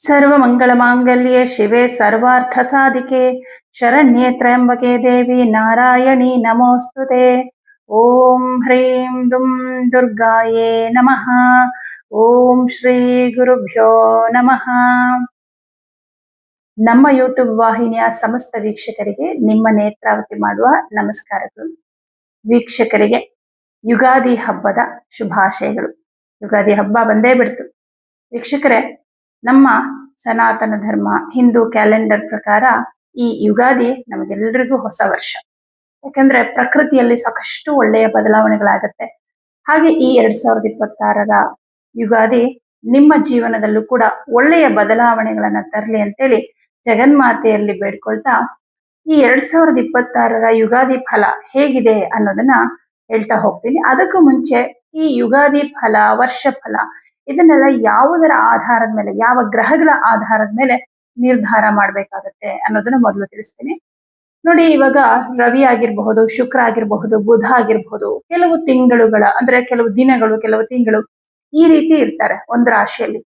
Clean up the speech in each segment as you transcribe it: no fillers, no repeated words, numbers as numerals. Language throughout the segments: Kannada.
सर्वमङ्गलमाङ्गल्ये शिवे सर्वार्थसाधिके शरण्ये त्र्यम्बके देवी नारायणी नमोऽस्तुते। ॐ ह्रीं दुं दुर्गाये नमः। ಓಂ ಶ್ರೀ ಗುರುಭ್ಯೋ ನಮಃ. ನಮ್ಮ ಯೂಟ್ಯೂಬ್ ವಾಹಿನಿಯ ಸಮಸ್ತ ವೀಕ್ಷಕರಿಗೆ ನಿಮ್ಮ ನೇತ್ರಾವತಿ ಮಾಡುವ ನಮಸ್ಕಾರಗಳು. ವೀಕ್ಷಕರಿಗೆ ಯುಗಾದಿ ಹಬ್ಬದ ಶುಭಾಶಯಗಳು. ಯುಗಾದಿ ಹಬ್ಬ ಬಂದೇ ಬಿಡ್ತು ವೀಕ್ಷಕರೇ. ನಮ್ಮ ಸನಾತನ ಧರ್ಮ ಹಿಂದೂ ಕ್ಯಾಲೆಂಡರ್ ಪ್ರಕಾರ ಈ ಯುಗಾದಿ ನಮಗೆಲ್ಲರಿಗೂ ಹೊಸ ವರ್ಷ. ಯಾಕಂದ್ರೆ ಪ್ರಕೃತಿಯಲ್ಲಿ ಸಾಕಷ್ಟು ಒಳ್ಳೆಯ ಬದಲಾವಣೆಗಳಾಗತ್ತೆ. ಹಾಗೆ ಈ 2026ರ ಯುಗಾದಿ ನಿಮ್ಮ ಜೀವನದಲ್ಲೂ ಕೂಡ ಒಳ್ಳೆಯ ಬದಲಾವಣೆಗಳನ್ನ ತರಲಿ ಅಂತೇಳಿ ಜಗನ್ಮಾತೆಯಲ್ಲಿ ಬೇಡ್ಕೊಳ್ತಾ ಈ 2026ರ ಯುಗಾದಿ ಫಲ ಹೇಗಿದೆ ಅನ್ನೋದನ್ನ ಹೇಳ್ತಾ ಹೋಗ್ತೀನಿ. ಅದಕ್ಕೂ ಮುಂಚೆ ಈ ಯುಗಾದಿ ಫಲ, ವರ್ಷ ಫಲ ಇದನ್ನೆಲ್ಲ ಯಾವುದರ ಆಧಾರದ ಮೇಲೆ, ಯಾವ ಗ್ರಹಗಳ ಆಧಾರದ ಮೇಲೆ ನಿರ್ಧಾರ ಮಾಡ್ಬೇಕಾಗತ್ತೆ ಅನ್ನೋದನ್ನ ಮೊದಲು ತಿಳಿಸ್ತೀನಿ. ನೋಡಿ, ಇವಾಗ ರವಿ ಆಗಿರಬಹುದು, ಶುಕ್ರ ಆಗಿರಬಹುದು, ಬುಧ ಆಗಿರಬಹುದು, ಕೆಲವು ತಿಂಗಳುಗಳ ಅಂದ್ರೆ ಕೆಲವು ದಿನಗಳು, ಕೆಲವು ತಿಂಗಳು ಈ ರೀತಿ ಇರ್ತಾರೆ ಒಂದು ರಾಶಿಯಲ್ಲಿ.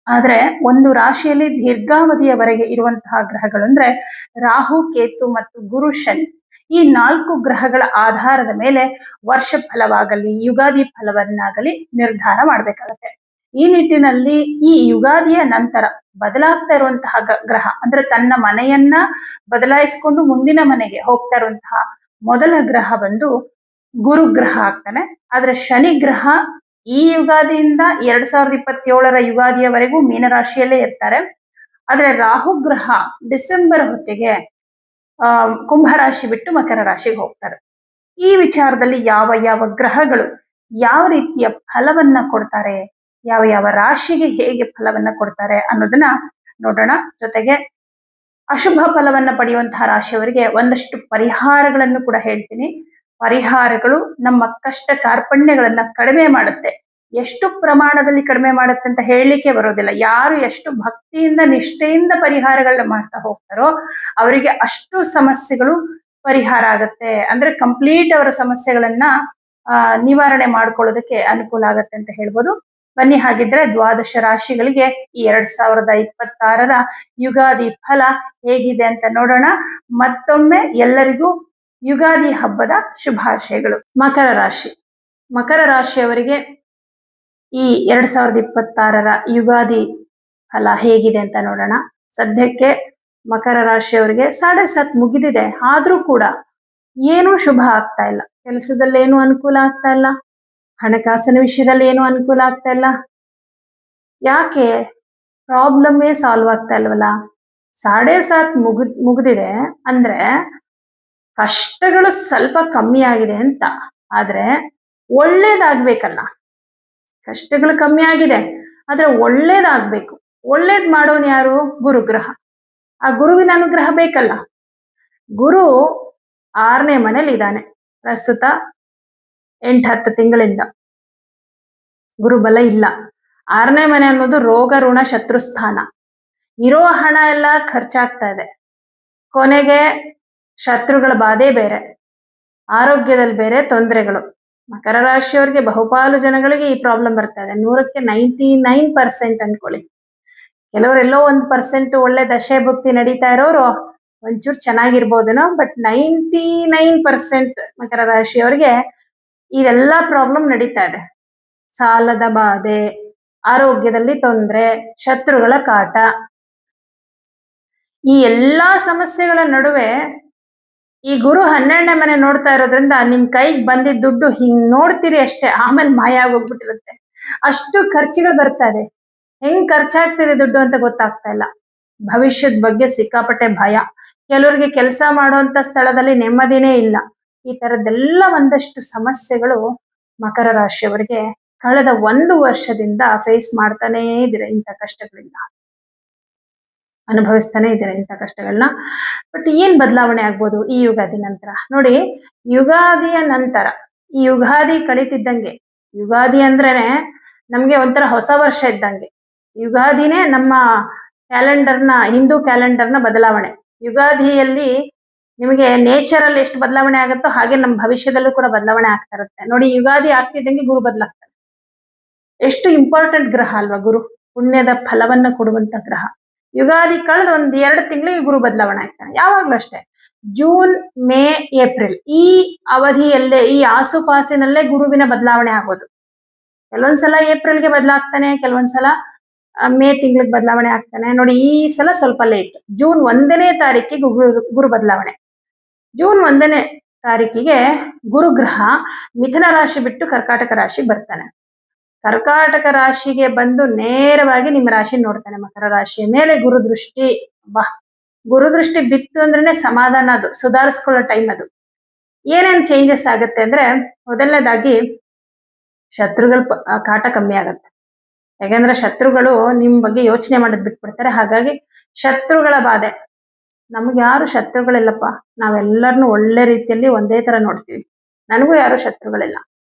ಆದ್ರೆ ಒಂದು ರಾಶಿಯಲ್ಲಿ ದೀರ್ಘಾವಧಿಯವರೆಗೆ ಇರುವಂತಹ ಗ್ರಹಗಳು ಅಂದ್ರೆ ರಾಹು, ಕೇತು ಮತ್ತು ಗುರು, ಶನಿ, ಈ 4 ಗ್ರಹಗಳ ಆಧಾರದ ಮೇಲೆ ವರ್ಷ ಫಲವಾಗಲಿ ಯುಗಾದಿ ಫಲವನ್ನಾಗಲಿ ನಿರ್ಧಾರ ಮಾಡ್ಬೇಕಾಗತ್ತೆ. ಈ ನಿಟ್ಟಿನಲ್ಲಿ ಈ ಯುಗಾದಿಯ ನಂತರ ಬದಲಾಗ್ತಾ ಇರುವಂತಹ ಗ್ರಹ ಅಂದ್ರೆ ತನ್ನ ಮನೆಯನ್ನ ಬದಲಾಯಿಸಿಕೊಂಡು ಮುಂದಿನ ಮನೆಗೆ ಹೋಗ್ತಾ ಇರುವಂತಹ ಮೊದಲ ಗ್ರಹ ಬಂದು ಗುರು ಗ್ರಹ ಆಗ್ತಾನೆ. ಆದ್ರೆ ಶನಿ ಗ್ರಹ ಈ ಯುಗಾದಿಯಿಂದ 2027ರ ಯುಗಾದಿಯವರೆಗೂ ಮೀನರಾಶಿಯಲ್ಲೇ ಇರ್ತಾರೆ. ಆದ್ರೆ ರಾಹು ಗ್ರಹ ಡಿಸೆಂಬರ್ ಹೊತ್ತಿಗೆ ಕುಂಭರಾಶಿ ಬಿಟ್ಟು ಮಕರ ರಾಶಿಗೆ ಹೋಗ್ತಾರೆ. ಈ ವಿಚಾರದಲ್ಲಿ ಯಾವ ಯಾವ ಗ್ರಹಗಳು ಯಾವ ರೀತಿಯ ಫಲವನ್ನ ಕೊಡ್ತಾರೆ, ಯಾವ ಯಾವ ರಾಶಿಗೆ ಹೇಗೆ ಫಲವನ್ನ ಕೊಡ್ತಾರೆ ಅನ್ನೋದನ್ನ ನೋಡೋಣ. ಜೊತೆಗೆ ಅಶುಭ ಫಲವನ್ನ ಪಡೆಯುವಂತಹ ರಾಶಿಯವರಿಗೆ ಒಂದಷ್ಟು ಪರಿಹಾರಗಳನ್ನು ಕೂಡ ಹೇಳ್ತೀನಿ. ಪರಿಹಾರಗಳು ನಮ್ಮ ಕಷ್ಟ ಕಾರ್ಪಣ್ಯಗಳನ್ನ ಕಡಿಮೆ ಮಾಡುತ್ತೆ. ಎಷ್ಟು ಪ್ರಮಾಣದಲ್ಲಿ ಕಡಿಮೆ ಮಾಡುತ್ತೆ ಅಂತ ಹೇಳಲಿಕ್ಕೆ ಬರೋದಿಲ್ಲ. ಯಾರು ಎಷ್ಟು ಭಕ್ತಿಯಿಂದ ನಿಷ್ಠೆಯಿಂದ ಪರಿಹಾರಗಳನ್ನ ಮಾಡ್ತಾ ಹೋಗ್ತಾರೋ ಅವರಿಗೆ ಅಷ್ಟು ಸಮಸ್ಯೆಗಳು ಪರಿಹಾರ ಆಗತ್ತೆ. ಅಂದ್ರೆ ಕಂಪ್ಲೀಟ್ ಅವರ ಸಮಸ್ಯೆಗಳನ್ನ ನಿವಾರಣೆ ಮಾಡ್ಕೊಳ್ಳೋದಕ್ಕೆ ಅನುಕೂಲ ಆಗತ್ತೆ ಅಂತ ಹೇಳ್ಬೋದು. ಬನ್ನಿ, ಹಾಗಿದ್ರೆ ದ್ವಾದಶ ರಾಶಿಗಳಿಗೆ ಈ 2026ರ ಯುಗಾದಿ ಫಲ ಹೇಗಿದೆ ಅಂತ ನೋಡೋಣ. ಮತ್ತೊಮ್ಮೆ ಎಲ್ಲರಿಗೂ ಯುಗಾದಿ ಹಬ್ಬದ ಶುಭಾಶಯಗಳು. ಮಕರ ರಾಶಿ. ಮಕರ ರಾಶಿಯವರಿಗೆ ಈ 2026ರ ಯುಗಾದಿ ಫಲ ಹೇಗಿದೆ ಅಂತ ನೋಡೋಣ. ಸದ್ಯಕ್ಕೆ ಮಕರ ರಾಶಿಯವರಿಗೆ 7.5 ಮುಗಿದಿದೆ. ಆದ್ರೂ ಕೂಡ ಏನೂ ಶುಭ ಆಗ್ತಾ ಇಲ್ಲ. ಕೆಲಸದಲ್ಲಿ ಏನೂ ಅನುಕೂಲ ಆಗ್ತಾ ಇಲ್ಲ, ಹಣಕಾಸಿನ ವಿಷಯದಲ್ಲಿ ಏನೂ ಅನುಕೂಲ ಆಗ್ತಾ ಇಲ್ಲ. ಯಾಕೆ? ಪ್ರಾಬ್ಲಮ್ಮೇ ಸಾಲ್ವ್ ಆಗ್ತಾ ಇಲ್ವಲ್ಲ. 7.5 ಮುಗಿದಿದೆ ಅಂದ್ರೆ ಕಷ್ಟಗಳು ಸ್ವಲ್ಪ ಕಮ್ಮಿ ಆಗಿದೆ ಅಂತ. ಆದ್ರೆ ಒಳ್ಳೇದಾಗ್ಬೇಕಲ್ಲ. ಕಷ್ಟಗಳು ಕಮ್ಮಿ ಆಗಿದೆ, ಆದ್ರೆ ಒಳ್ಳೇದಾಗ್ಬೇಕು. ಒಳ್ಳೇದ್ ಮಾಡೋನು ಯಾರು? ಗುರುಗ್ರಹ. ಆ ಗುರುವಿನ ಅನುಗ್ರಹ ಬೇಕಲ್ಲ. ಗುರು 6ನೇ ಮನೇಲಿ ಇದ್ದಾನೆ ಪ್ರಸ್ತುತ 8-10 ತಿಂಗಳಿಂದ. ಗುರುಬಲ ಇಲ್ಲ. 6ನೇ ಮನೆ ಅನ್ನೋದು ರೋಗ, ಋಣ, ಶತ್ರುಸ್ಥಾನ. ಇರೋ ಹಣ ಎಲ್ಲ ಖರ್ಚಾಗ್ತಾ ಇದೆ. ಕೊನೆಗೆ ಶತ್ರುಗಳ ಬಾಧೆ ಬೇರೆ, ಆರೋಗ್ಯದಲ್ಲಿ ಬೇರೆ ತೊಂದರೆಗಳು. ಮಕರ ರಾಶಿಯವರಿಗೆ ಬಹುಪಾಲು ಜನಗಳಿಗೆ ಈ ಪ್ರಾಬ್ಲಮ್ ಬರ್ತಾ ಇದೆ. 100ಕ್ಕೆ 99% ಅನ್ಕೊಳ್ಳಿ. ಕೆಲವರೆಲ್ಲೋ 1% ಒಳ್ಳೆ ದಶೆ ಭಕ್ತಿ ನಡೀತಾ ಇರೋರು ಒಂಚೂರು ಚೆನ್ನಾಗಿರ್ಬೋದೇನೋ. ಬಟ್ 99% ಮಕರ ರಾಶಿಯವರಿಗೆ ಇದೆಲ್ಲ ಪ್ರಾಬ್ಲಮ್ ನಡೀತಾ ಇದೆ. ಸಾಲದ ಬಾಧೆ, ಆರೋಗ್ಯದಲ್ಲಿ ತೊಂದರೆ, ಶತ್ರುಗಳ ಕಾಟ. ಈ ಎಲ್ಲಾ ಸಮಸ್ಯೆಗಳ ನಡುವೆ ಈ ಗುರು 12ನೇ ಮನೆ ನೋಡ್ತಾ ಇರೋದ್ರಿಂದ ನಿಮ್ ಕೈಗೆ ಬಂದಿದ್ದ ದುಡ್ಡು ಹಿಂಗ್ ನೋಡ್ತೀರಿ ಅಷ್ಟೇ, ಆಮೇಲೆ ಮಾಯ ಆಗೋಗ್ಬಿಟ್ಟಿರುತ್ತೆ. ಅಷ್ಟು ಖರ್ಚುಗಳು ಬರ್ತಾ ಇದೆ. ಹೆಂಗ್ ಖರ್ಚಾಗ್ತಿದೆ ದುಡ್ಡು ಅಂತ ಗೊತ್ತಾಗ್ತಾ ಇಲ್ಲ. ಭವಿಷ್ಯದ ಬಗ್ಗೆ ಸಿಕ್ಕಾಪಟ್ಟೆ ಭಯ. ಕೆಲವರಿಗೆ ಕೆಲಸ ಮಾಡುವಂತ ಸ್ಥಳದಲ್ಲಿ ನೆಮ್ಮದಿನೇ ಇಲ್ಲ. ಈ ತರದ್ದೆಲ್ಲ ಒಂದಷ್ಟು ಸಮಸ್ಯೆಗಳು ಮಕರ ರಾಶಿಯವರಿಗೆ ಕಳೆದ 1 ವರ್ಷದಿಂದ ಫೇಸ್ ಮಾಡ್ತಾನೇ ಇದ್ದೀರಾ. ಇಂಥ ಕಷ್ಟಗಳಿಂದ ಅನುಭವಿಸ್ತಾನೆ ಇದ್ದೀರಾ ಇಂಥ ಕಷ್ಟಗಳನ್ನ. ಬಟ್ ಏನ್ ಬದಲಾವಣೆ ಆಗ್ಬೋದು ಈ ಯುಗಾದಿ ನಂತರ? ನೋಡಿ, ಯುಗಾದಿಯ ನಂತರ ಈ ಯುಗಾದಿ ಕಳೀತಿದ್ದಂಗೆ, ಯುಗಾದಿ ಅಂದ್ರೇನೆ ನಮ್ಗೆ ಒಂಥರ ಹೊಸ ವರ್ಷ ಇದ್ದಂಗೆ. ಯುಗಾದಿನೇ ನಮ್ಮ ಕ್ಯಾಲೆಂಡರ್ನ, ಹಿಂದೂ ಕ್ಯಾಲೆಂಡರ್ನ ಬದಲಾವಣೆ. ಯುಗಾದಿಯಲ್ಲಿ ನಿಮಗೆ ನೇಚರಲ್ಲಿ ಎಷ್ಟು ಬದಲಾವಣೆ ಆಗುತ್ತೋ ಹಾಗೆ ನಮ್ಮ ಭವಿಷ್ಯದಲ್ಲೂ ಕೂಡ ಬದಲಾವಣೆ ಆಗ್ತಾ ಇರುತ್ತೆ. ನೋಡಿ, ಯುಗಾದಿ ಆಗ್ತಿದ್ದಂಗೆ ಗುರು ಬದಲಾಗ್ತಾರೆ. ಎಷ್ಟು ಇಂಪಾರ್ಟೆಂಟ್ ಗ್ರಹ ಅಲ್ವಾ ಗುರು. ಪುಣ್ಯದ ಫಲವನ್ನ ಕೊಡುವಂತ ಗ್ರಹ. ಯುಗಾದಿ ಕಳೆದ ಒಂದ್ 2 ತಿಂಗಳಿಗೆ ಗುರು ಬದಲಾವಣೆ ಆಗ್ತಾನೆ. ಯಾವಾಗ್ಲೂ ಅಷ್ಟೇ, ಜೂನ್, ಮೇ, ಏಪ್ರಿಲ್ ಈ ಅವಧಿಯಲ್ಲೇ, ಈ ಆಸುಪಾಸಿನಲ್ಲೇ ಗುರುವಿನ ಬದಲಾವಣೆ ಆಗೋದು. ಕೆಲವೊಂದ್ಸಲ ಏಪ್ರಿಲ್ಗೆ ಬದಲಾಗ್ತಾನೆ, ಕೆಲವೊಂದ್ಸಲ ಮೇ ತಿಂಗಳಿಗೆ ಬದಲಾವಣೆ ಆಗ್ತಾನೆ. ನೋಡಿ, ಈ ಸಲ ಸ್ವಲ್ಪ ಲೇಟ್. ಜೂನ್ 1ನೇ ತಾರೀಕಿಗೆ ಗುರು ಬದಲಾವಣೆ. ಜೂನ್ 1ನೇ ತಾರೀಕಿಗೆ ಗುರುಗ್ರಹ ಮಿಥುನ ರಾಶಿ ಬಿಟ್ಟು ಕರ್ಕಾಟಕ ರಾಶಿಗೆ ಬರ್ತಾನೆ. ಕರ್ಕಾಟಕ ರಾಶಿಗೆ ಬಂದು ನೇರವಾಗಿ ನಿಮ್ಮ ರಾಶಿ ನೋಡ್ತಾನೆ. ಮಕರ ರಾಶಿಯ ಮೇಲೆ ಗುರು ದೃಷ್ಟಿ. ಗುರು ದೃಷ್ಟಿ ಬಿತ್ತು ಅಂದ್ರೇನೆ ಸಮಾಧಾನ, ಅದು ಸುಧಾರಿಸ್ಕೊಳ್ಳೋ ಟೈಮ್. ಅದು ಏನೇನ್ ಚೇಂಜಸ್ ಆಗುತ್ತೆ ಅಂದ್ರೆ, ಮೊದಲನೇದಾಗಿ ಶತ್ರುಗಳ ಕಾಟ ಕಮ್ಮಿ ಆಗತ್ತೆ. ಯಾಕಂದ್ರೆ ಶತ್ರುಗಳು ನಿಮ್ ಬಗ್ಗೆ ಯೋಚನೆ ಮಾಡೋದ್ ಬಿಟ್ಬಿಡ್ತಾರೆ. ಹಾಗಾಗಿ ಶತ್ರುಗಳ ಬಾಧೆ, ನಮ್ಗೆ ಯಾರು ಶತ್ರುಗಳಿಲ್ಲಪ್ಪ, ನಾವೆಲ್ಲರನ್ನು ಒಳ್ಳೆ ರೀತಿಯಲ್ಲಿ ಒಂದೇ ತರ ನೋಡ್ತೀವಿ, ನನಗೂ ಯಾರು ಶತ್ರುಗಳಿಲ್ಲ.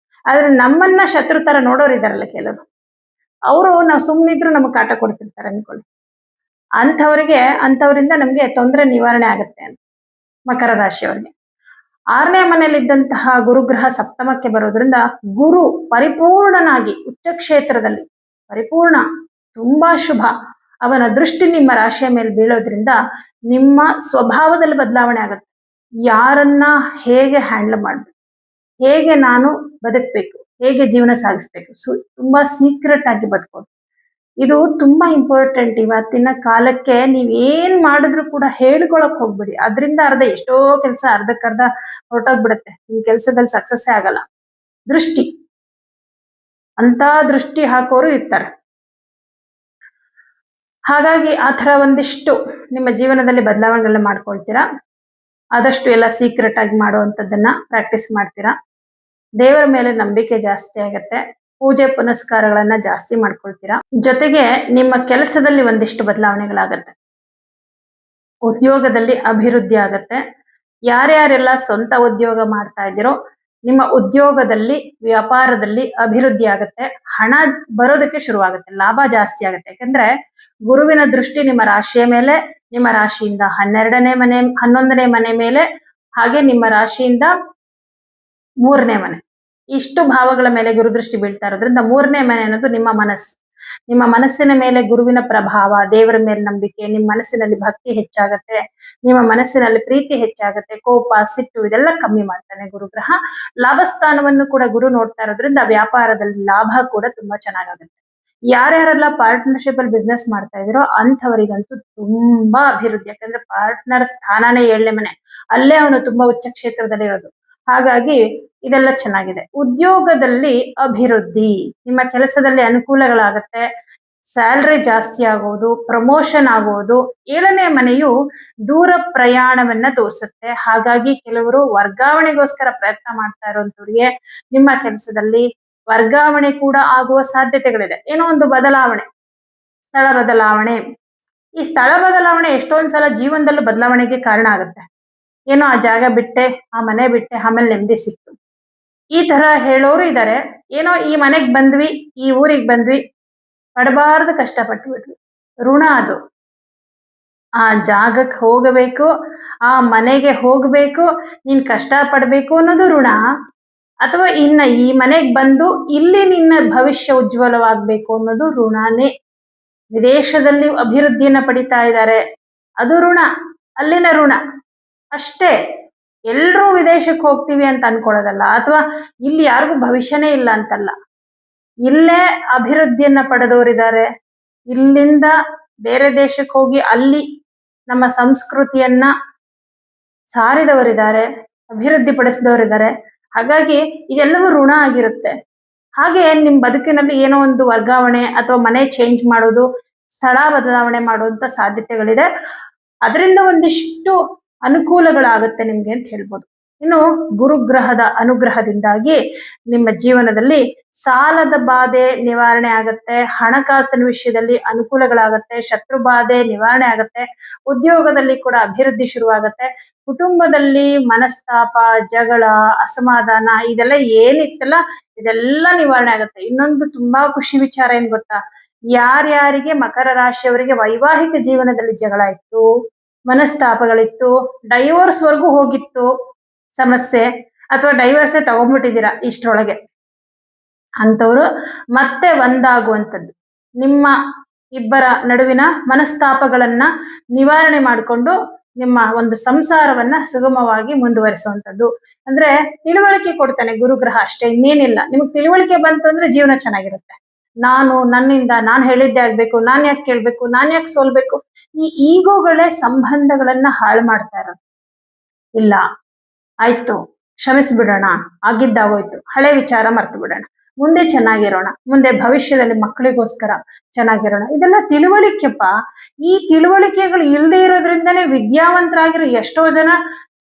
ಆದ್ರೆ ನಮ್ಮನ್ನ ಶತ್ರು ತರ ನೋಡೋರು ಇದಾರಲ್ಲ ಕೆಲವರು, ಅವರು ನಾವು ಸುಮ್ಮನಿದ್ರು ನಮ್ಗೆ ಕಾಟ ಕೊಡ್ತಿರ್ತಾರೆ ಅನ್ಕೊಳ್ಳಿ. ಅಂಥವರಿಂದ ನಮ್ಗೆ ತೊಂದರೆ ನಿವಾರಣೆ ಆಗುತ್ತೆ ಅಂತ. ಮಕರ ರಾಶಿಯವರಿಗೆ 6ನೇ ಮನೆಯಲ್ಲಿದ್ದಂತಹ ಗುರುಗ್ರಹ ಸಪ್ತಮಕ್ಕೆ ಬರೋದ್ರಿಂದ ಗುರು ಪರಿಪೂರ್ಣನಾಗಿ ಉಚ್ಚ ಕ್ಷೇತ್ರದಲ್ಲಿ ಪರಿಪೂರ್ಣ, ತುಂಬಾ ಶುಭ, ಅವನ ದೃಷ್ಟಿ ನಿಮ್ಮ ರಾಶಿಯ ಮೇಲೆ ಬೀಳೋದ್ರಿಂದ ನಿಮ್ಮ ಸ್ವಭಾವದಲ್ಲಿ ಬದಲಾವಣೆ ಆಗುತ್ತೆ. ಯಾರನ್ನ ಹೇಗೆ ಹ್ಯಾಂಡಲ್ ಮಾಡ್ಬೇಕು, ಹೇಗೆ ನಾನು ಬದುಕಬೇಕು, ಹೇಗೆ ಜೀವನ ಸಾಗಿಸ್ಬೇಕು, ತುಂಬಾ ಸೀಕ್ರೆಟ್ ಆಗಿ ಬದುಕೋದು, ಇದು ತುಂಬಾ ಇಂಪಾರ್ಟೆಂಟ್. ಇವತ್ತಿನ ಕಾಲಕ್ಕೆ ನೀವ್ ಏನ್ ಮಾಡಿದ್ರು ಕೂಡ ಹೇಳ್ಕೊಳಕ್ ಹೋಗ್ಬಿಡಿ. ಅದರಿಂದ ಎಷ್ಟೋ ಕೆಲಸ ಅರ್ಧಕ್ಕರ್ಧ ಹೊರಟೋಗ್ಬಿಡುತ್ತೆ. ನಿಮ್ ಕೆಲಸದಲ್ಲಿ ಸಕ್ಸಸ್ಸೇ ಆಗಲ್ಲ. ದೃಷ್ಟಿ ಅಂತ ದೃಷ್ಟಿ ಹಾಕೋರು ಇರ್ತಾರೆ. ಹಾಗಾಗಿ ಆ ಥರ ಒಂದಿಷ್ಟು ನಿಮ್ಮ ಜೀವನದಲ್ಲಿ ಬದಲಾವಣೆಗಳನ್ನ ಮಾಡ್ಕೊಳ್ತೀರಾ. ಆದಷ್ಟು ಎಲ್ಲ ಸೀಕ್ರೆಟ್ ಆಗಿ ಮಾಡುವಂಥದ್ದನ್ನ ಪ್ರಾಕ್ಟೀಸ್ ಮಾಡ್ತೀರಾ. ದೇವರ ಮೇಲೆ ನಂಬಿಕೆ ಜಾಸ್ತಿ ಆಗತ್ತೆ. ಪೂಜೆ ಪುನಸ್ಕಾರಗಳನ್ನ ಜಾಸ್ತಿ ಮಾಡ್ಕೊಳ್ತೀರಾ. ಜೊತೆಗೆ ನಿಮ್ಮ ಕೆಲಸದಲ್ಲಿ ಒಂದಿಷ್ಟು ಬದಲಾವಣೆಗಳಾಗತ್ತೆ. ಉದ್ಯೋಗದಲ್ಲಿ ಅಭಿವೃದ್ಧಿ ಆಗತ್ತೆ. ಯಾರ್ಯಾರೆಲ್ಲ ಸ್ವಂತ ಉದ್ಯೋಗ ಮಾಡ್ತಾ ಇದ್ದೀರೋ ನಿಮ್ಮ ಉದ್ಯೋಗದಲ್ಲಿ, ವ್ಯಾಪಾರದಲ್ಲಿ ಅಭಿವೃದ್ಧಿ ಆಗತ್ತೆ. ಹಣ ಬರೋದಕ್ಕೆ ಶುರುವಾಗುತ್ತೆ, ಲಾಭ ಜಾಸ್ತಿ ಆಗುತ್ತೆ. ಯಾಕಂದ್ರೆ ಗುರುವಿನ ದೃಷ್ಟಿ ನಿಮ್ಮ ರಾಶಿಯ ಮೇಲೆ, ನಿಮ್ಮ ರಾಶಿಯಿಂದ 11ನೇ ಮನೆ, 11ನೇ ಮನೆ ಮೇಲೆ, ಹಾಗೆ ನಿಮ್ಮ ರಾಶಿಯಿಂದ 3ನೇ ಮನೆ, ಇಷ್ಟು ಭಾವಗಳ ಮೇಲೆ ಗುರುದೃಷ್ಟಿ ಬೀಳ್ತಾ ಇರೋದ್ರಿಂದ 3ನೇ ಮನೆ ಅನ್ನೋದು ನಿಮ್ಮ ಮನಸ್ಸು. ನಿಮ್ಮ ಮನಸ್ಸಿನ ಮೇಲೆ ಗುರುವಿನ ಪ್ರಭಾವ, ದೇವರ ಮೇಲೆ ನಂಬಿಕೆ, ನಿಮ್ಮ ಮನಸ್ಸಿನಲ್ಲಿ ಭಕ್ತಿ ಹೆಚ್ಚಾಗತ್ತೆ, ನಿಮ್ಮ ಮನಸ್ಸಿನಲ್ಲಿ ಪ್ರೀತಿ ಹೆಚ್ಚಾಗತ್ತೆ, ಕೋಪ, ಸಿಟ್ಟು ಇದೆಲ್ಲ ಕಮ್ಮಿ ಮಾಡ್ತಾನೆ ಗುರುಗ್ರಹ. ಲಾಭಸ್ಥಾನವನ್ನು ಕೂಡ ಗುರು ನೋಡ್ತಾ ಇರೋದ್ರಿಂದ ವ್ಯಾಪಾರದಲ್ಲಿ ಲಾಭ ಕೂಡ ತುಂಬಾ ಚೆನ್ನಾಗಾಗುತ್ತೆ. ಯಾರ್ಯಾರೆಲ್ಲ ಪಾರ್ಟ್ನರ್ಶಿಪ್ ಅಲ್ಲಿ ಬಿಸ್ನೆಸ್ ಮಾಡ್ತಾ ಇದ್ದೀರೋ ಅಂಥವರಿಗಂತೂ ತುಂಬಾ ಅಭಿವೃದ್ಧಿ. ಯಾಕಂದ್ರೆ ಪಾರ್ಟ್ನರ್ ಸ್ಥಾನನೇ 7ನೇ ಮನೆ, ಅಲ್ಲೇ ಅವನು ತುಂಬಾ ಉಚ್ಚ ಕ್ಷೇತ್ರದಲ್ಲಿ ಇರೋದು. ಹಾಗಾಗಿ ಇದೆಲ್ಲ ಚೆನ್ನಾಗಿದೆ. ಉದ್ಯೋಗದಲ್ಲಿ ಅಭಿವೃದ್ಧಿ, ನಿಮ್ಮ ಕೆಲಸದಲ್ಲಿ ಅನುಕೂಲಗಳಾಗತ್ತೆ, ಸ್ಯಾಲ್ರಿ ಜಾಸ್ತಿ ಆಗೋದು, ಪ್ರಮೋಷನ್ ಆಗೋದು. 7ನೇ ಮನೆಯು ದೂರ ಪ್ರಯಾಣವನ್ನ ತೋರಿಸುತ್ತೆ. ಹಾಗಾಗಿ ಕೆಲವರು ವರ್ಗಾವಣೆಗೋಸ್ಕರ ಪ್ರಯತ್ನ ಮಾಡ್ತಾ ಇರೋಂಥವ್ರಿಗೆ ನಿಮ್ಮ ಕೆಲಸದಲ್ಲಿ ವರ್ಗಾವಣೆ ಕೂಡ ಆಗುವ ಸಾಧ್ಯತೆಗಳಿದೆ. ಏನೋ ಒಂದು ಬದಲಾವಣೆ, ಸ್ಥಳ ಬದಲಾವಣೆ. ಈ ಸ್ಥಳ ಬದಲಾವಣೆ ಎಷ್ಟೊಂದ್ಸಲ ಜೀವನದಲ್ಲೂ ಬದಲಾವಣೆಗೆ ಕಾರಣ ಆಗುತ್ತೆ. ಏನೋ ಆ ಜಾಗ ಬಿಟ್ಟೆ, ಆ ಮನೆ ಬಿಟ್ಟೆ, ಆಮೇಲೆ ನೆಮ್ಮದಿ ಸಿಕ್ತು, ಈ ತರ ಹೇಳೋರು ಇದ್ದಾರೆ. ಏನೋ ಈ ಮನೆಗ್ ಬಂದ್ವಿ, ಈ ಊರಿಗೆ ಬಂದ್ವಿ, ಪಡಬಾರ್ದು ಕಷ್ಟಪಟ್ಟು ಬಿಟ್ವಿ, ಋಣ ಅದು. ಆ ಜಾಗಕ್ಕೆ ಹೋಗಬೇಕು, ಆ ಮನೆಗೆ ಹೋಗ್ಬೇಕು, ನೀನ್ ಕಷ್ಟ ಪಡ್ಬೇಕು ಅನ್ನೋದು ಋಣ. ಅಥವಾ ಇನ್ನ ಈ ಮನೆಗ್ ಬಂದು ಇಲ್ಲಿ ನಿನ್ನ ಭವಿಷ್ಯ ಉಜ್ವಲವಾಗ್ಬೇಕು ಅನ್ನೋದು ಋಣನೇ. ವಿದೇಶದಲ್ಲಿ ಅಭಿವೃದ್ಧಿಯನ್ನ ಪಡಿತಾ ಇದ್ದಾರೆ, ಅದು ಋಣ, ಅಲ್ಲಿನ ಋಣ ಅಷ್ಟೇ. ಎಲ್ರೂ ವಿದೇಶಕ್ಕೆ ಹೋಗ್ತೀವಿ ಅಂತ ಅನ್ಕೊಳ್ಳೋದಲ್ಲ, ಅಥವಾ ಇಲ್ಲಿ ಯಾರಿಗೂ ಭವಿಷ್ಯನೇ ಇಲ್ಲ ಅಂತಲ್ಲ. ಇಲ್ಲೇ ಅಭಿವೃದ್ಧಿಯನ್ನ ಪಡೆದವರಿದ್ದಾರೆ, ಇಲ್ಲಿಂದ ಬೇರೆ ದೇಶಕ್ಕೆ ಹೋಗಿ ಅಲ್ಲಿ ನಮ್ಮ ಸಂಸ್ಕೃತಿಯನ್ನ ಸಾರಿದವರಿದ್ದಾರೆ, ಅಭಿವೃದ್ಧಿ ಪಡಿಸಿದವರಿದ್ದಾರೆ. ಹಾಗಾಗಿ ಇದೆಲ್ಲವೂ ಋಣ ಆಗಿರುತ್ತೆ. ಹಾಗೆ ನಿಮ್ ಬದುಕಿನಲ್ಲಿ ಏನೋ ಒಂದು ವರ್ಗಾವಣೆ ಅಥವಾ ಮನೆ ಚೇಂಜ್ ಮಾಡೋದು, ಸ್ಥಳ ಬದಲಾವಣೆ ಮಾಡುವಂತ ಸಾಧ್ಯತೆಗಳಿದೆ. ಅದರಿಂದ ಒಂದಿಷ್ಟು ಅನುಕೂಲಗಳಾಗುತ್ತೆ ನಿಮ್ಗೆ ಅಂತ ಹೇಳ್ಬೋದು. ಇನ್ನು ಗುರುಗ್ರಹದ ಅನುಗ್ರಹದಿಂದಾಗಿ ನಿಮ್ಮ ಜೀವನದಲ್ಲಿ ಸಾಲದ ಬಾಧೆ ನಿವಾರಣೆ ಆಗತ್ತೆ, ಹಣಕಾಸಿನ ವಿಷಯದಲ್ಲಿ ಅನುಕೂಲಗಳಾಗತ್ತೆ, ಶತ್ರು ಬಾಧೆ ನಿವಾರಣೆ ಆಗತ್ತೆ, ಉದ್ಯೋಗದಲ್ಲಿ ಕೂಡ ಅಭಿವೃದ್ಧಿ ಶುರುವಾಗತ್ತೆ, ಕುಟುಂಬದಲ್ಲಿ ಮನಸ್ತಾಪ, ಜಗಳ, ಅಸಮಾಧಾನ ಇದೆಲ್ಲ ಏನಿತ್ತಲ್ಲ ಇದೆಲ್ಲ ನಿವಾರಣೆ ಆಗತ್ತೆ. ಇನ್ನೊಂದು ತುಂಬಾ ಖುಷಿ ವಿಚಾರ ಏನ್ ಗೊತ್ತಾ, ಯಾರ್ಯಾರಿಗೆ ಮಕರ ರಾಶಿಯವರಿಗೆ ವೈವಾಹಿಕ ಜೀವನದಲ್ಲಿ ಜಗಳ ಇತ್ತು, ಮನಸ್ತಾಪಗಳಿತ್ತು, ಡೈವೋರ್ಸ್ ವರ್ಗೂ ಹೋಗಿತ್ತು ಸಮಸ್ಯೆ, ಅಥವಾ ಡೈವರ್ಸೇ ತಗೊಂಡ್ಬಿಟ್ಟಿದ್ದೀರಾ ಇಷ್ಟರೊಳಗೆ, ಅಂಥವ್ರು ಮತ್ತೆ ಒಂದಾಗುವಂಥದ್ದು, ನಿಮ್ಮ ಇಬ್ಬರ ನಡುವಿನ ಮನಸ್ತಾಪಗಳನ್ನ ನಿವಾರಣೆ ಮಾಡಿಕೊಂಡು ನಿಮ್ಮ ಒಂದು ಸಂಸಾರವನ್ನ ಸುಗಮವಾಗಿ ಮುಂದುವರಿಸುವಂಥದ್ದು. ಅಂದ್ರೆ ತಿಳುವಳಿಕೆ ಕೊಡ್ತಾನೆ ಗುರುಗ್ರಹ, ಅಷ್ಟೇ, ಇನ್ನೇನಿಲ್ಲ. ನಿಮಗ್ ತಿಳುವಳಿಕೆ ಬಂತು ಅಂದ್ರೆ ಜೀವನ ಚೆನ್ನಾಗಿರುತ್ತೆ. ನನ್ನಿಂದ ನಾನ್ ಹೇಳಿದ್ದೆ ಆಗ್ಬೇಕು, ನಾನ್ ಯಾಕೆ ಕೇಳ್ಬೇಕು, ನಾನ್ ಯಾಕೆ ಸೋಲ್ಬೇಕು, ಈ ಈಗೋಗಳೇ ಸಂಬಂಧಗಳನ್ನ ಹಾಳು ಮಾಡ್ತಾ ಇರೋದು. ಇಲ್ಲ, ಆಯ್ತು, ಕ್ಷಮಿಸ್ಬಿಡೋಣ, ಆಗಿದ್ದಾಗೋಯ್ತು, ಹಳೆ ವಿಚಾರ ಮರ್ತು ಬಿಡೋಣ, ಮುಂದೆ ಚೆನ್ನಾಗಿರೋಣ, ಮುಂದೆ ಭವಿಷ್ಯದಲ್ಲಿ ಮಕ್ಕಳಿಗೋಸ್ಕರ ಚೆನ್ನಾಗಿರೋಣ. ಇದೆಲ್ಲ ತಿಳುವಳಿಕೆಪ್ಪ. ಈ ತಿಳುವಳಿಕೆಗಳು ಇಲ್ಲದೆ ಇರೋದ್ರಿಂದನೇ ವಿದ್ಯಾವಂತರಾಗಿರೋ ಎಷ್ಟೋ ಜನ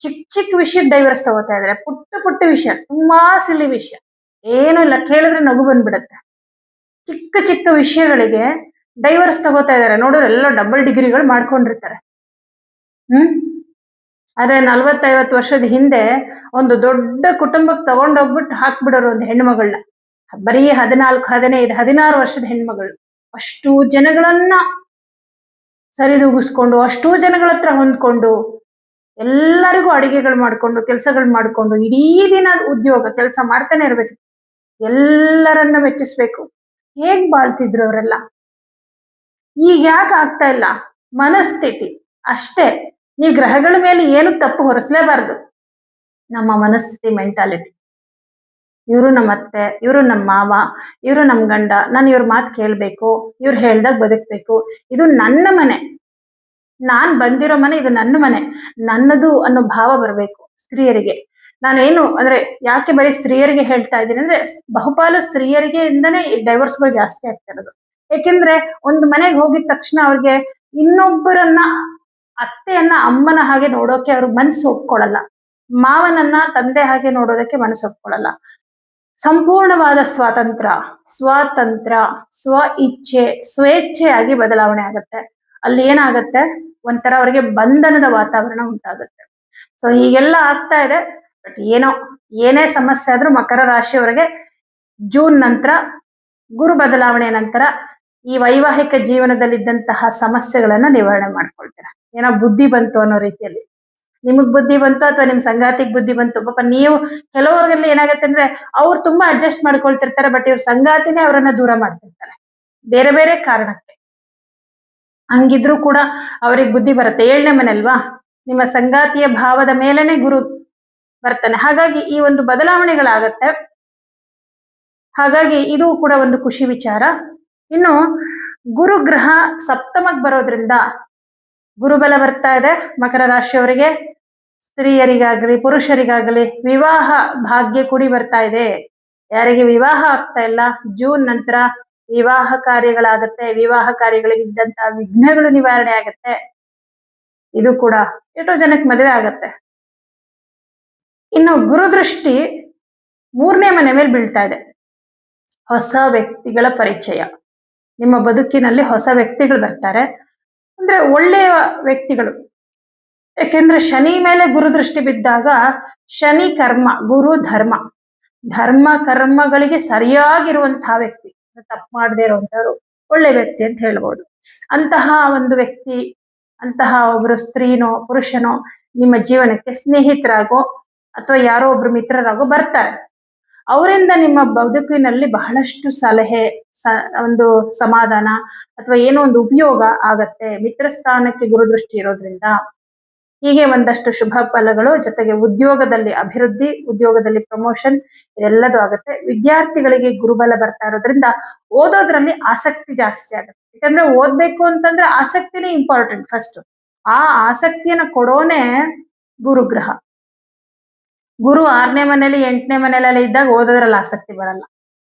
ಚಿಕ್ಕ ಚಿಕ್ಕ ವಿಷಯಕ್ಕೆ ಡೈವರ್ಸ್ ತಗೋತಾ ಇದಾರೆ. ಪುಟ್ಟ ಪುಟ್ಟ ವಿಷಯ, ತುಂಬಾ ಸಿಲಿ ವಿಷಯ, ಏನು ಇಲ್ಲ, ಕೇಳಿದ್ರೆ ನಗು ಬಂದ್ಬಿಡತ್ತೆ. ಚಿಕ್ಕ ಚಿಕ್ಕ ವಿಷಯಗಳಿಗೆ ಡೈವರ್ಸ್ ತಗೋತಾ ಇದಾರೆ. ನೋಡಿದ್ರೆ ಎಲ್ಲ ಡಬಲ್ ಡಿಗ್ರಿಗಳು ಮಾಡ್ಕೊಂಡಿರ್ತಾರೆ. ಆದ್ರೆ 40-50 ವರ್ಷದ ಹಿಂದೆ ಒಂದು ದೊಡ್ಡ ಕುಟುಂಬಕ್ಕೆ ತಗೊಂಡೋಗ್ಬಿಟ್ಟು ಹಾಕ್ಬಿಡೋರು ಒಂದು ಹೆಣ್ಮಗಳನ್ನ, ಬರೀ 14, 15, 16 ವರ್ಷದ ಹೆಣ್ಮಗಳು. ಅಷ್ಟು ಜನಗಳನ್ನ ಸರಿದೂಗಿಸ್ಕೊಂಡು, ಅಷ್ಟು ಜನಗಳ ಹತ್ರ ಹೊಂದ್ಕೊಂಡು, ಎಲ್ಲರಿಗೂ ಅಡಿಗೆಗಳು ಮಾಡ್ಕೊಂಡು, ಕೆಲಸಗಳು ಮಾಡ್ಕೊಂಡು, ಇಡೀ ದಿನ ಉದ್ಯೋಗ ಕೆಲಸ ಮಾಡ್ತಾನೆ ಇರ್ಬೇಕು, ಎಲ್ಲರನ್ನ ಮೆಚ್ಚಿಸ್ಬೇಕು. ಹೇಗ್ ಬಾಳ್ತಿದ್ರು ಅವರೆಲ್ಲ? ಈಗ ಯಾಕೆ ಆಗ್ತಾ ಇಲ್ಲ? ಮನಸ್ಥಿತಿ ಅಷ್ಟೇ. ನೀವು ಗ್ರಹಗಳ ಮೇಲೆ ಏನು ತಪ್ಪು ಹೊರಿಸ್ಲೇಬಾರ್ದು. ನಮ್ಮ ಮನಸ್ಥಿತಿ, ಮೆಂಟಾಲಿಟಿ. ಇವರು ನಮ್ಮ ಅತ್ತೆ, ಇವರು ನಮ್ಮ ಮಾವ, ಇವರು ನಮ್ಮ ಗಂಡ, ನಾನು ಇವ್ರ ಮಾತು ಕೇಳ್ಬೇಕು, ಇವ್ರು ಹೇಳ್ದಾಗ ಬದುಕ್ಬೇಕು, ಇದು ನನ್ನ ಮನೆ, ನಾನ್ ಬಂದಿರೋ ಮನೆ, ಇದು ನನ್ನ ಮನೆ, ನನ್ನದು ಅನ್ನೋ ಭಾವ ಬರಬೇಕು ಸ್ತ್ರೀಯರಿಗೆ. ನಾನೇನು ಅಂದ್ರೆ ಯಾಕೆ ಬರೀ ಸ್ತ್ರೀಯರಿಗೆ ಹೇಳ್ತಾ ಇದ್ದೀನಿ ಅಂದ್ರೆ, ಬಹುಪಾಲು ಸ್ತ್ರೀಯರಿಗೆ ಇಂದನೇ ಡೈವರ್ಸ್ಗಳು ಜಾಸ್ತಿ ಆಗ್ತಾ ಇರೋದು. ಯಾಕೆಂದ್ರೆ ಒಂದು ಮನೆಗೆ ಹೋಗಿದ ತಕ್ಷಣ ಅವ್ರಿಗೆ ಇನ್ನೊಬ್ಬರನ್ನ, ಅತ್ತೆಯನ್ನ ಅಮ್ಮನ ಹಾಗೆ ನೋಡೋಕೆ ಅವ್ರಿಗೆ ಮನ್ಸು ಒಪ್ಕೊಳ್ಳಲ್ಲ, ಮಾವನನ್ನ ತಂದೆ ಹಾಗೆ ನೋಡೋದಕ್ಕೆ ಮನಸ್ಸು ಒಪ್ಕೊಳ್ಳಲ್ಲ. ಸಂಪೂರ್ಣವಾದ ಸ್ವಾತಂತ್ರ್ಯ, ಸ್ವ ಇಚ್ಛೆ, ಸ್ವೇಚ್ಛೆಯಾಗಿ ಬದಲಾವಣೆ ಆಗುತ್ತೆ. ಅಲ್ಲಿ ಏನಾಗತ್ತೆ, ಒಂಥರ ಅವರಿಗೆ ಬಂಧನದ ವಾತಾವರಣ ಉಂಟಾಗುತ್ತೆ. ಸೊ ಹೀಗೆಲ್ಲ ಆಗ್ತಾ ಇದೆ. ಬಟ್ ಏನೇ ಸಮಸ್ಯೆ ಆದ್ರೂ ಮಕರ ರಾಶಿಯವರಿಗೆ ಜೂನ್ ನಂತರ, ಗುರು ಬದಲಾವಣೆ ನಂತರ ಈ ವೈವಾಹಿಕ ಜೀವನದಲ್ಲಿದ್ದಂತಹ ಸಮಸ್ಯೆಗಳನ್ನ ನಿವಾರಣೆ ಮಾಡ್ಕೊಳ್ತೀರ. ಏನೋ ಬುದ್ಧಿ ಬಂತು ಅನ್ನೋ ರೀತಿಯಲ್ಲಿ, ನಿಮಗ್ ಬುದ್ಧಿ ಬಂತು ಅಥವಾ ನಿಮ್ ಸಂಗಾತಿಗ್ ಬುದ್ಧಿ ಬಂತು. ಪಾಪ ನೀವು, ಕೆಲವರಿಗೆಲ್ಲ ಏನಾಗತ್ತೆ ಅಂದ್ರೆ ಅವ್ರು ತುಂಬಾ ಅಡ್ಜಸ್ಟ್ ಮಾಡ್ಕೊಳ್ತಿರ್ತಾರೆ, ಬಟ್ ಇವ್ರ ಸಂಗಾತಿನೇ ಅವರನ್ನ ದೂರ ಮಾಡ್ತಿರ್ತಾರೆ ಬೇರೆ ಬೇರೆ ಕಾರಣಕ್ಕೆ. ಹಂಗಿದ್ರು ಕೂಡ ಅವ್ರಿಗೆ ಬುದ್ಧಿ ಬರುತ್ತೆ. 7ನೇ ಮನೆ ಅಲ್ವಾ, ನಿಮ್ಮ ಸಂಗಾತಿಯ ಭಾವದ ಮೇಲೆನೆ ಗುರು ಬರ್ತಾನೆ. ಹಾಗಾಗಿ ಈ ಒಂದು ಬದಲಾವಣೆಗಳಾಗತ್ತೆ. ಹಾಗಾಗಿ ಇದು ಕೂಡ ಒಂದು ಖುಷಿ ವಿಚಾರ. ಇನ್ನು ಗುರುಗ್ರಹ ಸಪ್ತಮಕ್ಕೆ ಬರೋದ್ರಿಂದ ಗುರುಬಲ ಬರ್ತಾ ಇದೆ ಮಕರ ರಾಶಿಯವರಿಗೆ. ಸ್ತ್ರೀಯರಿಗಾಗಲಿ ಪುರುಷರಿಗಾಗಲಿ ವಿವಾಹ ಭಾಗ್ಯ ಕೂಡಿ ಬರ್ತಾ ಇದೆ. ಯಾರಿಗೆ ವಿವಾಹ ಆಗ್ತಾ ಇಲ್ಲ, ಜೂನ್ ನಂತರ ವಿವಾಹ ಕಾರ್ಯಗಳಾಗತ್ತೆ. ವಿವಾಹ ಕಾರ್ಯಗಳಿಗೆ ಇದ್ದಂತಹ ವಿಘ್ನಗಳು ನಿವಾರಣೆ ಆಗತ್ತೆ. ಇದು ಕೂಡ ಎಷ್ಟೋ ಜನಕ್ಕೆ ಮದುವೆ ಆಗತ್ತೆ. ಇನ್ನು ಗುರುದೃಷ್ಟಿ 3ನೇ ಮನೆ ಮೇಲೆ ಬೀಳ್ತಾ ಇದೆ. ಹೊಸ ವ್ಯಕ್ತಿಗಳ ಪರಿಚಯ, ನಿಮ್ಮ ಬದುಕಿನಲ್ಲಿ ಹೊಸ ವ್ಯಕ್ತಿಗಳು ಬರ್ತಾರೆ. ಅಂದ್ರೆ ಒಳ್ಳೆಯ ವ್ಯಕ್ತಿಗಳು. ಯಾಕೆಂದ್ರೆ ಶನಿ ಮೇಲೆ ಗುರುದೃಷ್ಟಿ ಬಿದ್ದಾಗ, ಶನಿ ಕರ್ಮ, ಗುರು ಧರ್ಮ, ಧರ್ಮ ಕರ್ಮಗಳಿಗೆ ಸರಿಯಾಗಿರುವಂತಹ ವ್ಯಕ್ತಿ, ತಪ್ಪು ಮಾಡದೇ ಇರುವಂತವ್ರು ಒಳ್ಳೆ ವ್ಯಕ್ತಿ ಅಂತ ಹೇಳ್ಬೋದು. ಅಂತಹ ಒಂದು ವ್ಯಕ್ತಿ, ಅಂತಹ ಒಬ್ರು ಸ್ತ್ರೀನೋ ಪುರುಷನೋ ನಿಮ್ಮ ಜೀವನಕ್ಕೆ ಸ್ನೇಹಿತರಾಗೋ ಅಥವಾ ಯಾರೋ ಒಬ್ರು ಮಿತ್ರರಾಗೋ ಬರ್ತಾರೆ. ಅವರಿಂದ ನಿಮ್ಮ ಬದುಕಿನಲ್ಲಿ ಬಹಳಷ್ಟು ಸಲಹೆ, ಒಂದು ಸಮಾಧಾನ ಅಥವಾ ಏನೋ ಒಂದು ಉಪಯೋಗ ಆಗತ್ತೆ. ಮಿತ್ರ ಸ್ಥಾನಕ್ಕೆ ಗುರುದೃಷ್ಟಿ ಇರೋದ್ರಿಂದ ಹೀಗೆ ಒಂದಷ್ಟು ಶುಭ ಫಲಗಳು, ಜೊತೆಗೆ ಉದ್ಯೋಗದಲ್ಲಿ ಅಭಿವೃದ್ಧಿ, ಉದ್ಯೋಗದಲ್ಲಿ ಪ್ರಮೋಷನ್, ಇದೆಲ್ಲದೂ ಆಗುತ್ತೆ. ವಿದ್ಯಾರ್ಥಿಗಳಿಗೆ ಗುರುಬಲ ಬರ್ತಾ ಇರೋದ್ರಿಂದ ಓದೋದ್ರಲ್ಲಿ ಆಸಕ್ತಿ ಜಾಸ್ತಿ ಆಗುತ್ತೆ. ಯಾಕಂದ್ರೆ ಓದ್ಬೇಕು ಅಂತಂದ್ರೆ ಆಸಕ್ತಿನೇ ಇಂಪಾರ್ಟೆಂಟ್ ಫಸ್ಟ್. ಆ ಆಸಕ್ತಿಯನ್ನ ಕೊಡೋನೆ ಗುರುಗ್ರಹ. ಗುರು 6ನೇ ಮನೆಯಲ್ಲಿ 8ನೇ ಮನೆಯಲ್ಲೆಲ್ಲ ಇದ್ದಾಗ ಓದೋದ್ರಲ್ಲಿ ಆಸಕ್ತಿ ಬರಲ್ಲ.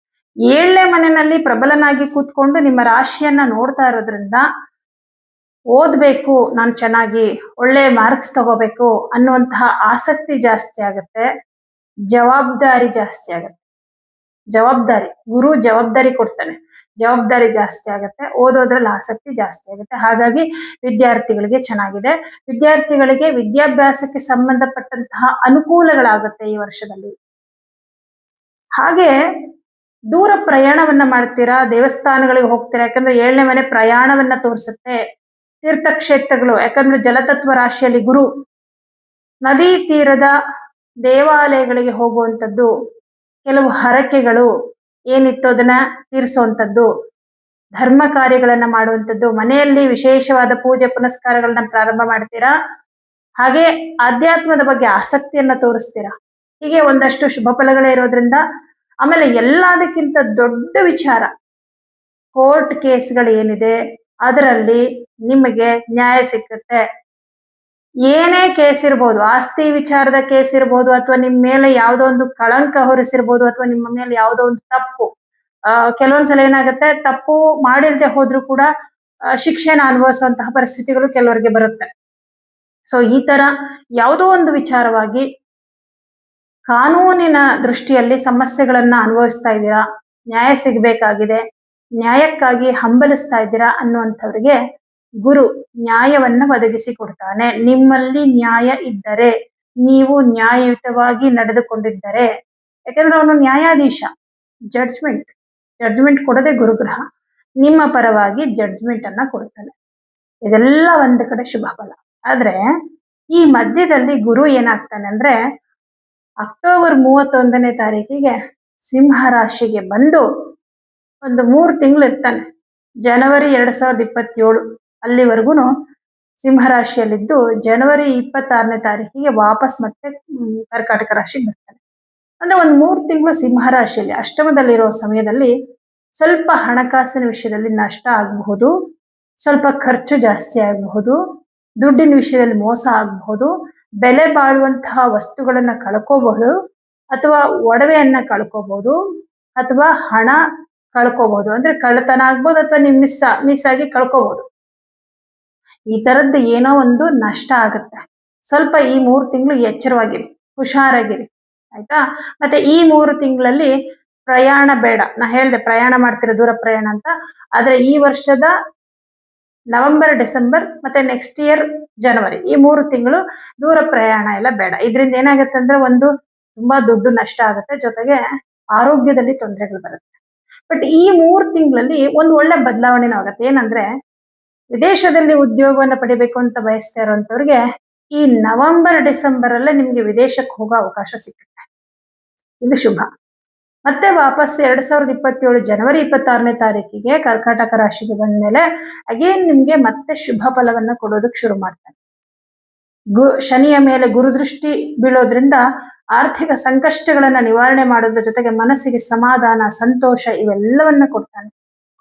7ನೇ ಮನೆಯಲ್ಲಿ ಪ್ರಬಲನಾಗಿ ಕೂತ್ಕೊಂಡು ನಿಮ್ಮ ರಾಶಿಯನ್ನ ನೋಡ್ತಾ ಇರೋದ್ರಿಂದ ಓದ್ಬೇಕು, ನಾನು ಚೆನ್ನಾಗಿ ಒಳ್ಳೆ ಮಾರ್ಕ್ಸ್ ತಗೋಬೇಕು ಅನ್ನುವಂತಹ ಆಸಕ್ತಿ ಜಾಸ್ತಿ ಆಗುತ್ತೆ. ಜವಾಬ್ದಾರಿ ಜಾಸ್ತಿ ಆಗುತ್ತೆ. ಗುರು ಜವಾಬ್ದಾರಿ ಕೊಡ್ತಾನೆ, ಜವಾಬ್ದಾರಿ ಜಾಸ್ತಿ ಆಗುತ್ತೆ. ಓದೋದ್ರಲ್ಲಿ ಆಸಕ್ತಿ ಜಾಸ್ತಿ ಆಗುತ್ತೆ. ಹಾಗಾಗಿ ವಿದ್ಯಾರ್ಥಿಗಳಿಗೆ ಚೆನ್ನಾಗಿದೆ. ವಿದ್ಯಾರ್ಥಿಗಳಿಗೆ ವಿದ್ಯಾಭ್ಯಾಸಕ್ಕೆ ಸಂಬಂಧಪಟ್ಟಂತಹ ಅನುಕೂಲಗಳಾಗುತ್ತೆ ಈ ವರ್ಷದಲ್ಲಿ. ಹಾಗೆ ದೂರ ಪ್ರಯಾಣವನ್ನ ಮಾಡ್ತೀರಾ, ದೇವಸ್ಥಾನಗಳಿಗೆ ಹೋಗ್ತೀರಾ. ಯಾಕಂದ್ರೆ 7ನೇ ಮನೆ ಪ್ರಯಾಣವನ್ನ ತೋರಿಸುತ್ತೆ. ತೀರ್ಥಕ್ಷೇತ್ರಗಳು, ಯಾಕಂದ್ರೆ ಜಲತತ್ವ ರಾಶಿಯಲ್ಲಿ ಗುರು, ನದಿ ತೀರದ ದೇವಾಲಯಗಳಿಗೆ ಹೋಗುವಂಥದ್ದು, ಕೆಲವು ಹರಕೆಗಳು ಏನಿತ್ತು ಅದನ್ನ ತೀರಿಸುವಂಥದ್ದು, ಧರ್ಮ ಕಾರ್ಯಗಳನ್ನ ಮಾಡುವಂಥದ್ದು, ಮನೆಯಲ್ಲಿ ವಿಶೇಷವಾದ ಪೂಜೆ ಪುನಸ್ಕಾರಗಳನ್ನ ಪ್ರಾರಂಭ ಮಾಡ್ತೀರಾ, ಹಾಗೆ ಆಧ್ಯಾತ್ಮದ ಬಗ್ಗೆ ಆಸಕ್ತಿಯನ್ನ ತೋರಿಸ್ತೀರಾ. ಹೀಗೆ ಒಂದಷ್ಟು ಶುಭ ಫಲಗಳೇ ಇರೋದ್ರಿಂದ, ಆಮೇಲೆ ಎಲ್ಲದಕ್ಕಿಂತ ದೊಡ್ಡ ವಿಚಾರ, ಕೋರ್ಟ್ ಕೇಸ್ಗಳು ಏನಿದೆ ಅದರಲ್ಲಿ ನಿಮಗೆ ನ್ಯಾಯ ಸಿಕ್ಕುತ್ತೆ. ಏನೇ ಕೇಸ್ ಇರ್ಬೋದು, ಆಸ್ತಿ ವಿಚಾರದ ಕೇಸ್ ಇರ್ಬೋದು, ಅಥವಾ ನಿಮ್ಮ ಮೇಲೆ ಯಾವುದೋ ಒಂದು ಕಳಂಕ ಹೊರಿಸಿರ್ಬೋದು, ಅಥವಾ ನಿಮ್ಮ ಮೇಲೆ ಯಾವುದೋ ಒಂದು ತಪ್ಪು, ಕೆಲವೊಂದ್ಸಲ ಏನಾಗುತ್ತೆ, ತಪ್ಪು ಮಾಡಿಲ್ದೆ ಹೋದ್ರೂ ಕೂಡ ಶಿಕ್ಷೆನ ಅನುಭವಿಸುವಂತಹ ಪರಿಸ್ಥಿತಿಗಳು ಕೆಲವರಿಗೆ ಬರುತ್ತೆ. ಸೊ ಈ ತರ ಯಾವುದೋ ಒಂದು ವಿಚಾರವಾಗಿ ಕಾನೂನಿನ ದೃಷ್ಟಿಯಲ್ಲಿ ಸಮಸ್ಯೆಗಳನ್ನ ಅನುಭವಿಸ್ತಾ ಇದ್ದೀರಾ, ನ್ಯಾಯ ಸಿಗ್ಬೇಕಾಗಿದೆ, ನ್ಯಾಯಕ್ಕಾಗಿ ಹಂಬಲಿಸ್ತಾ ಇದ್ದೀರಾ ಅನ್ನುವಂಥವ್ರಿಗೆ ಗುರು ನ್ಯಾಯವನ್ನ ಒದಗಿಸಿ ಕೊಡ್ತಾನೆ. ನಿಮ್ಮಲ್ಲಿ ನ್ಯಾಯ ಇದ್ದರೆ, ನೀವು ನ್ಯಾಯಯುತವಾಗಿ ನಡೆದುಕೊಂಡಿದ್ದರೆ, ಯಾಕಂದ್ರೆ ಅವನು ನ್ಯಾಯಾಧೀಶ, ಜಡ್ಜ್ಮೆಂಟ್ ಕೊಡದೆ ಗುರುಗ್ರಹ ನಿಮ್ಮ ಪರವಾಗಿ ಜಡ್ಜ್ಮೆಂಟ್ ಅನ್ನ ಕೊಡ್ತಾನೆ. ಇದೆಲ್ಲ ಒಂದು ಕಡೆ ಶುಭ ಫಲ. ಆದ್ರೆ ಈ ಮಧ್ಯದಲ್ಲಿ ಗುರು ಏನಾಗ್ತಾನೆ ಅಂದ್ರೆ, ಅಕ್ಟೋಬರ್ 31ನೇ ತಾರೀಕಿಗೆ ಸಿಂಹ ರಾಶಿಗೆ ಬಂದು ಒಂದು 3 ತಿಂಗಳು ಇರ್ತಾನೆ. ಜನವರಿ 2027 ಅಲ್ಲಿವರೆಗೂ ಸಿಂಹ ರಾಶಿಯಲ್ಲಿದ್ದು, ಜನವರಿ 26ನೇ ತಾರೀಕಿಗೆ ವಾಪಸ್ ಮತ್ತೆ ಕರ್ಕಾಟಕ ರಾಶಿಗೆ ಬರ್ತಾನೆ. ಅಂದ್ರೆ ಒಂದು 3 ತಿಂಗಳು ಸಿಂಹ ರಾಶಿಯಲ್ಲಿ ಅಷ್ಟಮದಲ್ಲಿರೋ ಸಮಯದಲ್ಲಿ ಸ್ವಲ್ಪ ಹಣಕಾಸಿನ ವಿಷಯದಲ್ಲಿ ನಷ್ಟ ಆಗಬಹುದು, ಸ್ವಲ್ಪ ಖರ್ಚು ಜಾಸ್ತಿ ಆಗಬಹುದು, ದುಡ್ಡಿನ ವಿಷಯದಲ್ಲಿ ಮೋಸ ಆಗಬಹುದು, ಬೆಲೆ ಬಾಳುವಂತಹ ವಸ್ತುಗಳನ್ನ ಕಳ್ಕೋಬಹುದು, ಅಥವಾ ಒಡವೆಯನ್ನ ಕಳ್ಕೋಬಹುದು, ಅಥವಾ ಹಣ ಕಳ್ಕೋಬಹುದು. ಅಂದ್ರೆ ಕಳ್ಳತನ ಆಗ್ಬೋದು, ಅಥವಾ ನೀವು ಮಿಸ್ ಆಗಿ ಕಳ್ಕೋಬಹುದು. ಈ ತರದ್ದು ಏನೋ ಒಂದು ನಷ್ಟ ಆಗುತ್ತೆ. ಸ್ವಲ್ಪ ಈ 3 ತಿಂಗಳು ಎಚ್ಚರವಾಗಿರಿ, ಹುಷಾರಾಗಿರಿ, ಆಯ್ತಾ. ಮತ್ತೆ ಈ 3 ತಿಂಗಳಲ್ಲಿ ಪ್ರಯಾಣ ಬೇಡ. ನಾ ಹೇಳ್ದೆ ಪ್ರಯಾಣ ಮಾಡ್ತಿರೋ ದೂರ ಪ್ರಯಾಣ ಅಂತ, ಆದ್ರೆ ಈ ವರ್ಷದ ನವೆಂಬರ್, ಡಿಸೆಂಬರ್ ಮತ್ತೆ ನೆಕ್ಸ್ಟ್ ಇಯರ್ ಜನವರಿ, ಈ 3 ತಿಂಗಳು ದೂರ ಪ್ರಯಾಣ ಎಲ್ಲ ಬೇಡ. ಇದರಿಂದ ಏನಾಗುತ್ತೆ ಅಂದ್ರೆ, ಒಂದು ತುಂಬಾ ದುಡ್ಡು ನಷ್ಟ ಆಗುತ್ತೆ, ಜೊತೆಗೆ ಆರೋಗ್ಯದಲ್ಲಿ ತೊಂದರೆಗಳು ಬರುತ್ತೆ. ಬಟ್ ಈ 3 ತಿಂಗಳಲ್ಲಿ ಒಂದು ಒಳ್ಳೆ ಬದಲಾವಣೆನೂ ಆಗುತ್ತೆ. ಏನಂದ್ರೆ, ವಿದೇಶದಲ್ಲಿ ಉದ್ಯೋಗವನ್ನ ಪಡಿಬೇಕು ಅಂತ ಬಯಸ್ತಾ ಇರುವಂತವ್ರಿಗೆ ಈ ನವೆಂಬರ್, ಡಿಸೆಂಬರ್ ಅಲ್ಲೇ ನಿಮ್ಗೆ ವಿದೇಶಕ್ಕೆ ಹೋಗೋ ಅವಕಾಶ ಸಿಗುತ್ತೆ. ಇದು ಶುಭ. ಮತ್ತೆ ವಾಪಸ್ 2027 ಜನವರಿ 26ನೇ ತಾರೀಕಿಗೆ ಕರ್ಕಾಟಕ ರಾಶಿಗೆ ಬಂದ್ಮೇಲೆ ಅಗೇನ್ ನಿಮ್ಗೆ ಮತ್ತೆ ಶುಭ ಫಲವನ್ನ ಕೊಡೋದಕ್ಕೆ ಶುರು ಮಾಡ್ತಾನೆ. ಶನಿಯ ಮೇಲೆ ಗುರುದೃಷ್ಟಿ ಬೀಳೋದ್ರಿಂದ ಆರ್ಥಿಕ ಸಂಕಷ್ಟಗಳನ್ನ ನಿವಾರಣೆ ಮಾಡೋದ್ರ ಜೊತೆಗೆ ಮನಸ್ಸಿಗೆ ಸಮಾಧಾನ, ಸಂತೋಷ ಇವೆಲ್ಲವನ್ನ ಕೊಡ್ತಾನೆ.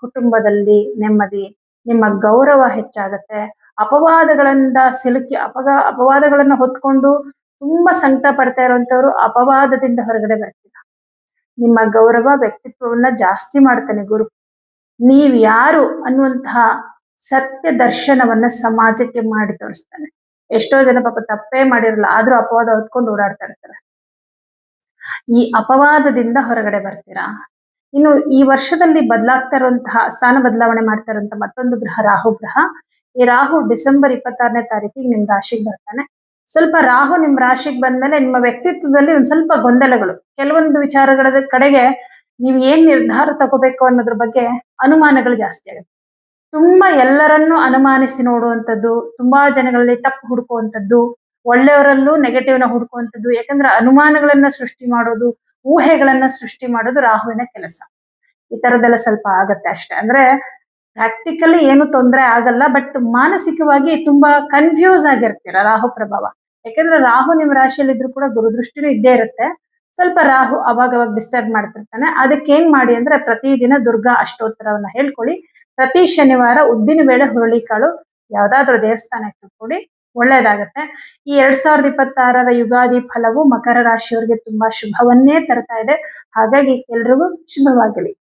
ಕುಟುಂಬದಲ್ಲಿ ನೆಮ್ಮದಿ, ನಿಮ್ಮ ಗೌರವ ಹೆಚ್ಚಾಗತ್ತೆ. ಅಪವಾದಗಳಿಂದ ಸಿಲುಕಿ ಅಪವಾದಗಳನ್ನ ಹೊತ್ಕೊಂಡು ತುಂಬಾ ಸಂಕಟ ಪಡ್ತಾ ಇರುವಂತವ್ರು ಅಪವಾದದಿಂದ ಹೊರಗಡೆ ಬರ್ತೀರ. ನಿಮ್ಮ ಗೌರವ, ವ್ಯಕ್ತಿತ್ವವನ್ನ ಜಾಸ್ತಿ ಮಾಡ್ತಾನೆ ಗುರು. ನೀವ್ ಯಾರು ಅನ್ನುವಂತಹ ಸತ್ಯ ದರ್ಶನವನ್ನ ಸಮಾಜಕ್ಕೆ ಮಾಡಿ ತೋರಿಸ್ತಾನೆ. ಎಷ್ಟೋ ಜನ ಪಾಪ ತಪ್ಪೇ ಮಾಡಿರಲ್ಲ, ಆದ್ರೂ ಅಪವಾದ ಹೊತ್ಕೊಂಡು ಓಡಾಡ್ತಾ ಇರ್ತಾರೆ. ಈ ಅಪವಾದದಿಂದ ಹೊರಗಡೆ ಬರ್ತೀರಾ. ಇನ್ನು ಈ ವರ್ಷದಲ್ಲಿ ಬದಲಾಗ್ತಾ ಇರುವಂತಹ, ಸ್ಥಾನ ಬದಲಾವಣೆ ಮಾಡ್ತಾ ಇರುವಂತಹ ಮತ್ತೊಂದು ಗ್ರಹ ರಾಹು ಗ್ರಹ. ಈ ರಾಹು ಡಿಸೆಂಬರ್ 26ನೇ ತಾರೀಕಿಗೆ ನಿಮ್ ರಾಶಿಗೆ ಬರ್ತಾನೆ. ಸ್ವಲ್ಪ ರಾಹು ನಿಮ್ ರಾಶಿಗೆ ಬಂದ್ಮೇಲೆ ನಿಮ್ಮ ವ್ಯಕ್ತಿತ್ವದಲ್ಲಿ ಒಂದ್ ಸ್ವಲ್ಪ ಗೊಂದಲಗಳು, ಕೆಲವೊಂದು ವಿಚಾರಗಳ ಕಡೆಗೆ ನೀವು ಏನ್ ನಿರ್ಧಾರ ತಗೋಬೇಕು ಅನ್ನೋದ್ರ ಬಗ್ಗೆ ಅನುಮಾನಗಳು ಜಾಸ್ತಿ ಆಗುತ್ತೆ. ತುಂಬಾ ಎಲ್ಲರನ್ನೂ ಅನುಮಾನಿಸಿ ನೋಡುವಂಥದ್ದು, ತುಂಬಾ ಜನಗಳಲ್ಲಿ ತಪ್ಪು ಹುಡುಕುವಂಥದ್ದು, ಒಳ್ಳೆಯವರಲ್ಲೂ ನೆಗೆಟಿವ್ ನ ಹುಡುಕುವಂಥದ್ದು. ಯಾಕಂದ್ರೆ ಅನುಮಾನಗಳನ್ನ ಸೃಷ್ಟಿ ಮಾಡೋದು, ಊಹೆಗಳನ್ನ ಸೃಷ್ಟಿ ಮಾಡೋದು ರಾಹುವಿನ ಕೆಲಸ. ಈ ತರದೆಲ್ಲ ಸ್ವಲ್ಪ ಆಗತ್ತೆ ಅಷ್ಟೇ. ಅಂದ್ರೆ ಪ್ರಾಕ್ಟಿಕಲಿ ಏನು ತೊಂದರೆ ಆಗಲ್ಲ, ಬಟ್ ಮಾನಸಿಕವಾಗಿ ತುಂಬಾ ಕನ್ಫ್ಯೂಸ್ ಆಗಿರ್ತೀರ ರಾಹು ಪ್ರಭಾವ. ಯಾಕಂದ್ರೆ ರಾಹು ನಿಮ್ ರಾಶಿಯಲ್ಲಿ ಇದ್ರು ಕೂಡ ಗುರುದೃಷ್ಟಿನೂ ಇದ್ದೇ ಇರುತ್ತೆ. ಸ್ವಲ್ಪ ರಾಹು ಅವಾಗವಾಗ ಡಿಸ್ಟರ್ಬ್ ಮಾಡ್ತಿರ್ತಾನೆ. ಅದಕ್ಕೆ ಏನ್ ಮಾಡಿ ಅಂದ್ರೆ, ಪ್ರತಿದಿನ ದುರ್ಗಾ ಅಷ್ಟೋತ್ತರವನ್ನ ಹೇಳ್ಕೊಳ್ಳಿ. ಪ್ರತಿ ಶನಿವಾರ ಉದ್ದಿನ ಬೇಳೆ, ಹುರುಳಿಕಾಳು ಯಾವ್ದಾದ್ರು ದೇವಸ್ಥಾನಕ್ಕೆ ಇಟ್ಕೊಡಿ, ಒಳ್ಳೇದಾಗತ್ತೆ. ಈ 2026ರ ಯುಗಾದಿ ಫಲವು ಮಕರ ರಾಶಿಯವರಿಗೆ ತುಂಬಾ ಶುಭವನ್ನೇ ತರ್ತಾ ಇದೆ. ಹಾಗಾಗಿ ಎಲ್ರಿಗೂ ಶುಭವಾಗಲಿ.